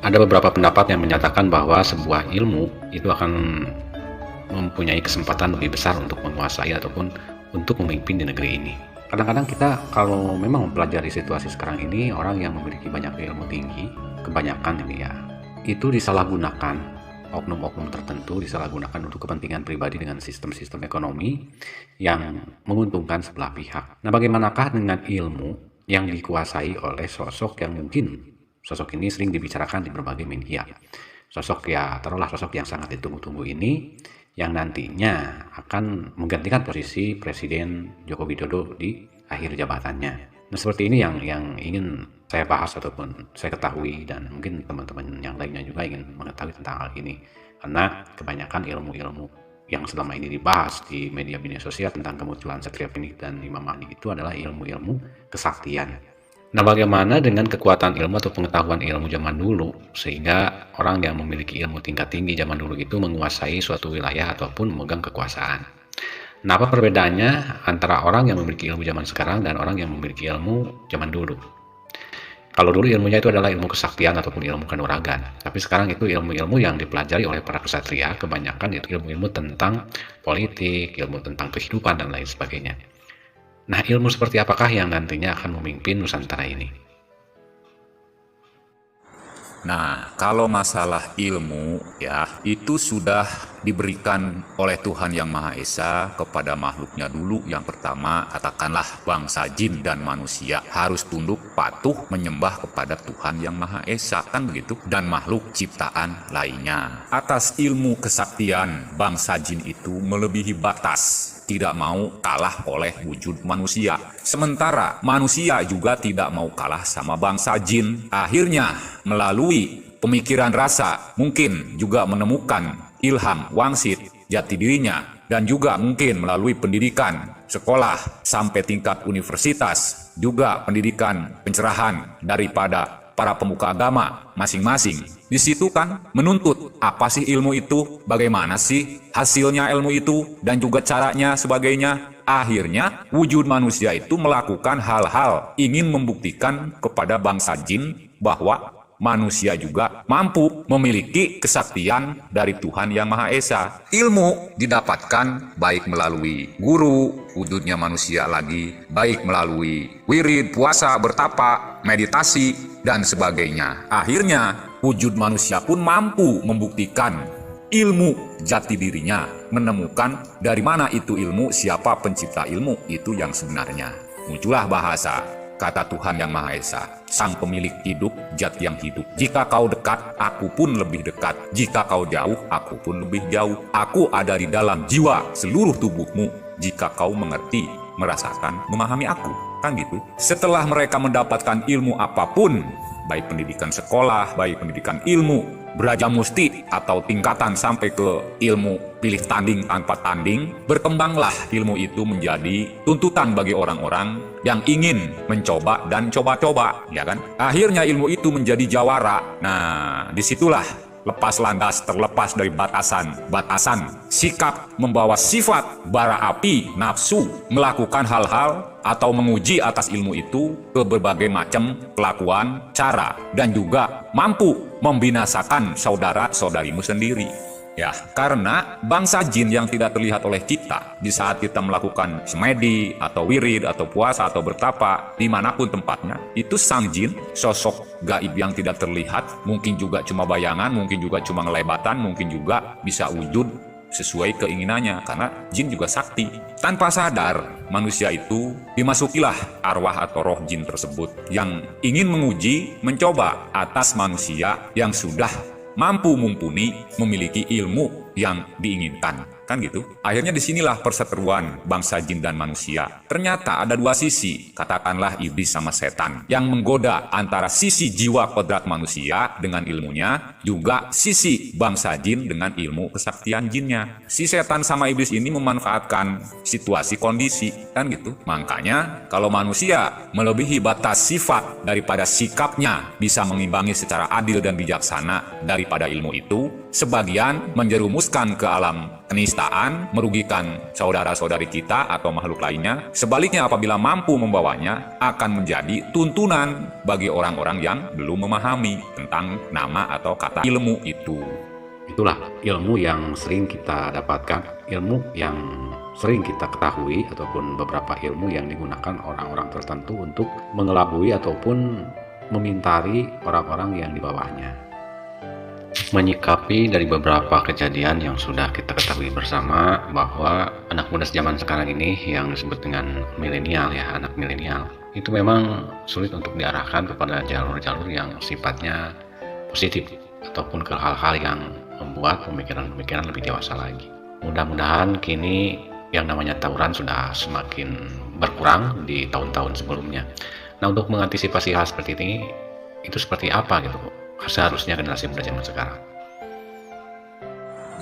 Ada beberapa pendapat yang menyatakan bahwa sebuah ilmu itu akan mempunyai kesempatan lebih besar untuk menguasai ataupun untuk memimpin di negeri ini. Kadang-kadang kita kalau memang mempelajari situasi sekarang ini, orang yang memiliki banyak ilmu tinggi, kebanyakan ini ya, itu disalahgunakan, oknum-oknum tertentu disalahgunakan untuk kepentingan pribadi dengan sistem-sistem ekonomi yang menguntungkan sebelah pihak. Nah, bagaimanakah dengan ilmu yang dikuasai oleh sosok yang mungkin sosok ini sering dibicarakan di berbagai media. Sosok ya, taruhlah sosok yang sangat ditunggu-tunggu ini, yang nantinya akan menggantikan posisi Presiden Joko Widodo di akhir jabatannya. Nah, seperti ini yang ingin saya bahas ataupun saya ketahui, dan mungkin teman-teman yang lainnya juga ingin mengetahui tentang hal ini. Karena kebanyakan ilmu-ilmu yang selama ini dibahas di media-media sosial tentang kemunculan Satria Penik dan Imam Mahdi itu adalah ilmu-ilmu kesaktian. Nah, bagaimana dengan kekuatan ilmu atau pengetahuan ilmu zaman dulu, sehingga orang yang memiliki ilmu tingkat tinggi zaman dulu itu menguasai suatu wilayah ataupun memegang kekuasaan? Nah, apa perbedaannya antara orang yang memiliki ilmu zaman sekarang dan orang yang memiliki ilmu zaman dulu? Kalau dulu ilmunya itu adalah ilmu kesaktian ataupun ilmu kanuragan, tapi sekarang itu ilmu-ilmu yang dipelajari oleh para kesatria, kebanyakan itu ilmu-ilmu tentang politik, ilmu tentang kehidupan, dan lain sebagainya. Nah, ilmu seperti apakah yang nantinya akan memimpin Nusantara ini? Nah, kalau masalah ilmu ya, itu sudah diberikan oleh Tuhan Yang Maha Esa kepada makhluknya dulu. Yang pertama, katakanlah bangsa jin dan manusia harus tunduk patuh menyembah kepada Tuhan Yang Maha Esa, kan begitu? Dan makhluk ciptaan lainnya. Atas ilmu kesaktian, bangsa jin itu melebihi batas, tidak mau kalah oleh wujud manusia. Sementara manusia juga tidak mau kalah sama bangsa jin. Akhirnya melalui pemikiran rasa mungkin juga menemukan ilham wangsit jati dirinya, dan juga mungkin melalui pendidikan sekolah sampai tingkat universitas, juga pendidikan pencerahan daripada para pemuka agama masing-masing. Di situ kan menuntut apa sih ilmu itu, bagaimana sih hasilnya ilmu itu, dan juga caranya sebagainya. Akhirnya wujud manusia itu melakukan hal-hal ingin membuktikan kepada bangsa jin bahwa manusia juga mampu memiliki kesaktian dari Tuhan Yang Maha Esa. Ilmu didapatkan baik melalui guru, wujudnya manusia lagi, baik melalui wirid, puasa, bertapa, meditasi, dan sebagainya. Akhirnya wujud manusia pun mampu membuktikan ilmu jati dirinya, menemukan dari mana itu ilmu, siapa pencipta ilmu itu yang sebenarnya. Muncullah bahasa kata Tuhan Yang Maha Esa, Sang Pemilik hidup, Zat yang hidup. Jika kau dekat, aku pun lebih dekat. Jika kau jauh, aku pun lebih jauh. Aku ada di dalam jiwa seluruh tubuhmu. Jika kau mengerti, merasakan, memahami aku. Kan gitu. Setelah mereka mendapatkan ilmu apapun, baik pendidikan sekolah, baik pendidikan ilmu, belajar musti atau tingkatan sampai ke ilmu pilih tanding tanpa tanding, berkembanglah ilmu itu menjadi tuntutan bagi orang-orang yang ingin mencoba dan coba-coba, ya kan? Akhirnya ilmu itu menjadi jawara. Nah, disitulah lepas landas, terlepas dari batasan sikap membawa sifat bara api, nafsu, melakukan hal-hal atau menguji atas ilmu itu ke berbagai macam kelakuan, cara, dan juga mampu membinasakan saudara-saudarimu sendiri. Ya, karena bangsa jin yang tidak terlihat oleh kita, di saat kita melakukan semedi, atau wirid, atau puasa, atau bertapa, dimanapun tempatnya, itu sang jin, sosok gaib yang tidak terlihat, mungkin juga cuma bayangan, mungkin juga cuma ngelebatan, mungkin juga bisa wujud sesuai keinginannya, karena jin juga sakti. Tanpa sadar, manusia itu dimasukilah arwah atau roh jin tersebut yang ingin menguji, mencoba atas manusia yang sudah mampu mumpuni memiliki ilmu yang diinginkan, kan gitu. Akhirnya disinilah perseteruan bangsa jin dan manusia. Ternyata ada dua sisi, katakanlah iblis sama setan, yang menggoda antara sisi jiwa kodrat manusia dengan ilmunya, juga sisi bangsa jin dengan ilmu kesaktian jinnya. Si setan sama iblis ini memanfaatkan situasi kondisi, kan gitu. Makanya kalau manusia melebihi batas sifat daripada sikapnya, bisa mengimbangi secara adil dan bijaksana daripada ilmu itu, sebagian menjerumuskan ke alam kenistaan penderitaan, merugikan saudara-saudari kita atau makhluk lainnya. Sebaliknya apabila mampu membawanya, akan menjadi tuntunan bagi orang-orang yang belum memahami tentang nama atau kata ilmu itu. Itulah ilmu yang sering kita dapatkan, ilmu yang sering kita ketahui, ataupun beberapa ilmu yang digunakan orang-orang tertentu untuk mengelabui ataupun memintari orang-orang yang di bawahnya. Menyikapi dari beberapa kejadian yang sudah kita ketahui bersama, bahwa anak muda zaman sekarang ini yang disebut dengan milenial ya, anak milenial, itu memang sulit untuk diarahkan kepada jalur-jalur yang sifatnya positif ataupun ke hal-hal yang membuat pemikiran-pemikiran lebih dewasa lagi. Mudah-mudahan kini yang namanya tawuran sudah semakin berkurang di tahun-tahun sebelumnya. Nah, untuk mengantisipasi hal seperti ini, itu seperti apa gitu seharusnya generasi muda zaman sekarang?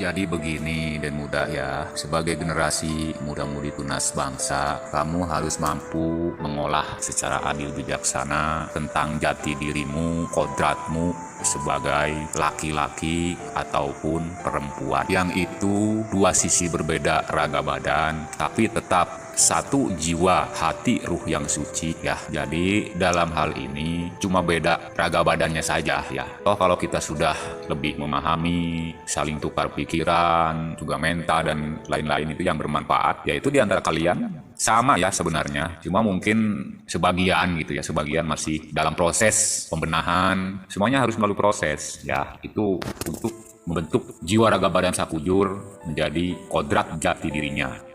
Jadi begini dan muda ya, sebagai generasi muda-mudi tunas bangsa, kamu harus mampu mengolah secara adil bijaksana tentang jati dirimu, kodratmu sebagai laki-laki ataupun perempuan. Yang itu dua sisi berbeda raga badan, tapi tetap satu jiwa, hati, ruh yang suci ya. Jadi dalam hal ini cuma beda raga badannya saja ya. Toh kalau kita sudah lebih memahami, saling tukar pikiran, juga mental dan lain-lain itu yang bermanfaat, yaitu di antara kalian sama ya sebenarnya. Cuma mungkin sebagian gitu ya, sebagian masih dalam proses pembenahan. Semuanya harus melalui proses ya. Itu untuk membentuk jiwa raga badan sakujur menjadi kodrat jati dirinya.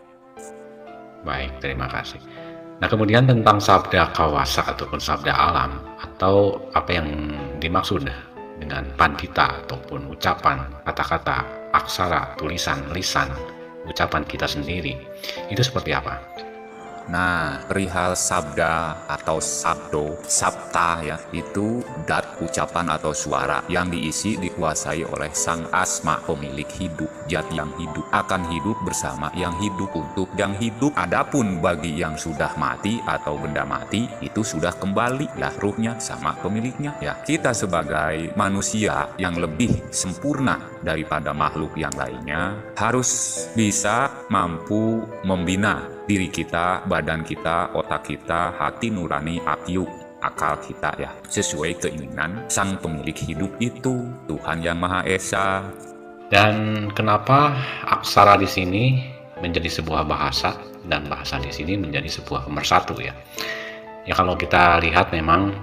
Baik, terima kasih. Nah, kemudian tentang sabda kawasa ataupun sabda alam, atau apa yang dimaksud dengan pandita ataupun ucapan, kata-kata, aksara, tulisan, lisan, ucapan kita sendiri, itu seperti apa? Nah, perihal sabda atau sabdo, sabta ya, itu dat ucapan atau suara yang diisi dikuasai oleh sang asma pemilik hidup, zat yang hidup, akan hidup bersama yang hidup untuk yang hidup. Adapun bagi yang sudah mati atau benda mati, itu sudah kembali lah ruhnya sama pemiliknya ya. Kita sebagai manusia yang lebih sempurna daripada makhluk yang lainnya, harus bisa mampu membina diri kita, badan kita, otak kita, hati nurani, akyu, akal kita ya, sesuai keinginan sang pemilik hidup itu, Tuhan Yang Maha Esa. Dan kenapa aksara di sini menjadi sebuah bahasa dan bahasa di sini menjadi sebuah pemersatu ya? Ya kalau kita lihat memang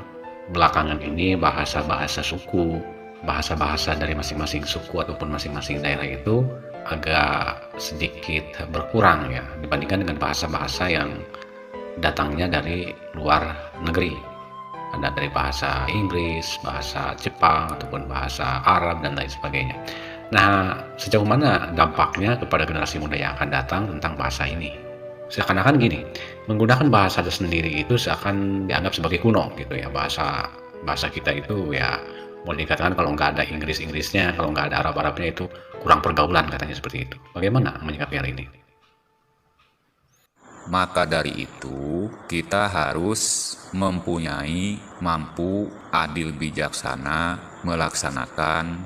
belakangan ini bahasa-bahasa suku, bahasa-bahasa dari masing-masing suku ataupun masing-masing daerah itu agak sedikit berkurang ya dibandingkan dengan bahasa-bahasa yang datangnya dari luar negeri. Ada dari bahasa Inggris, bahasa Jepang, ataupun bahasa Arab dan lain sebagainya. Nah, sejauh mana dampaknya kepada generasi muda yang akan datang tentang bahasa ini? Seakan-akan gini, menggunakan bahasa sendiri itu seakan dianggap sebagai kuno gitu ya. Bahasa kita itu ya boleh dikatakan kalau nggak ada Inggris-Inggrisnya, kalau nggak ada Arab-Arabnya itu kurang pergaulan katanya seperti itu. Bagaimana menyikapi hal ini? Maka dari itu kita harus mampu adil bijaksana melaksanakan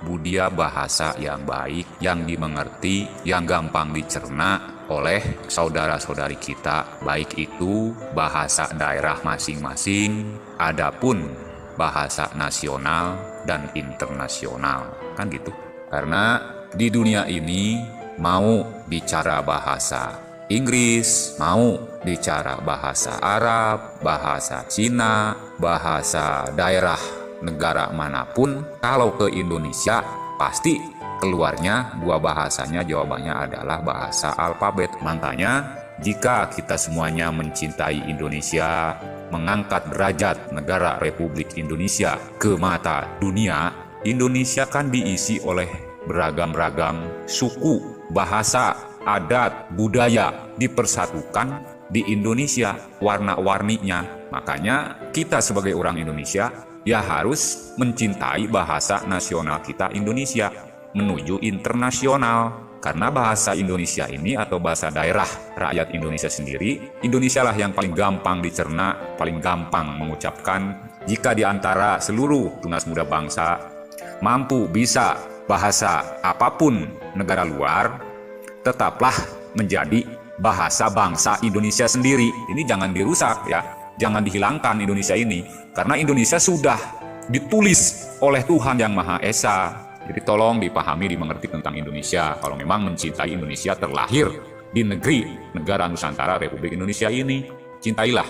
budaya bahasa yang baik, yang dimengerti, yang gampang dicerna oleh saudara-saudari kita, baik itu bahasa daerah masing-masing, adapun bahasa nasional dan internasional, kan gitu. Karena di dunia ini mau bicara bahasa Inggris, mau bicara bahasa Arab, bahasa Cina, bahasa daerah negara manapun, kalau ke Indonesia pasti keluarnya dua bahasanya, jawabannya adalah bahasa alfabet. Makanya jika kita semuanya mencintai Indonesia, mengangkat derajat negara Republik Indonesia ke mata dunia, Indonesia kan diisi oleh beragam-ragam suku, bahasa, adat, budaya dipersatukan di Indonesia warna-warninya. Makanya kita sebagai orang Indonesia ya harus mencintai bahasa nasional kita Indonesia menuju internasional. Karena bahasa Indonesia ini atau bahasa daerah rakyat Indonesia sendiri, Indonesia lah yang paling gampang dicerna, paling gampang mengucapkan. Jika di antara seluruh tunas muda bangsa mampu bisa bahasa apapun negara luar, tetaplah menjadi bahasa bangsa Indonesia sendiri. Ini jangan dirusak ya, jangan dihilangkan Indonesia ini, karena Indonesia sudah ditulis oleh Tuhan Yang Maha Esa. Jadi tolong dipahami, dimengerti tentang Indonesia. Kalau memang mencintai Indonesia, terlahir di negara Nusantara Republik Indonesia ini, cintailah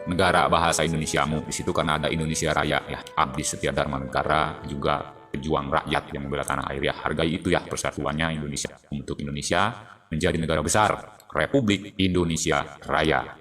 negara bahasa Indonesiamu. Di situ karena ada Indonesia Raya ya, abdi setia dharma negara, juga pejuang rakyat yang membela tanah air ya. Hargai itu ya persatuannya Indonesia untuk Indonesia menjadi negara besar Republik Indonesia Raya.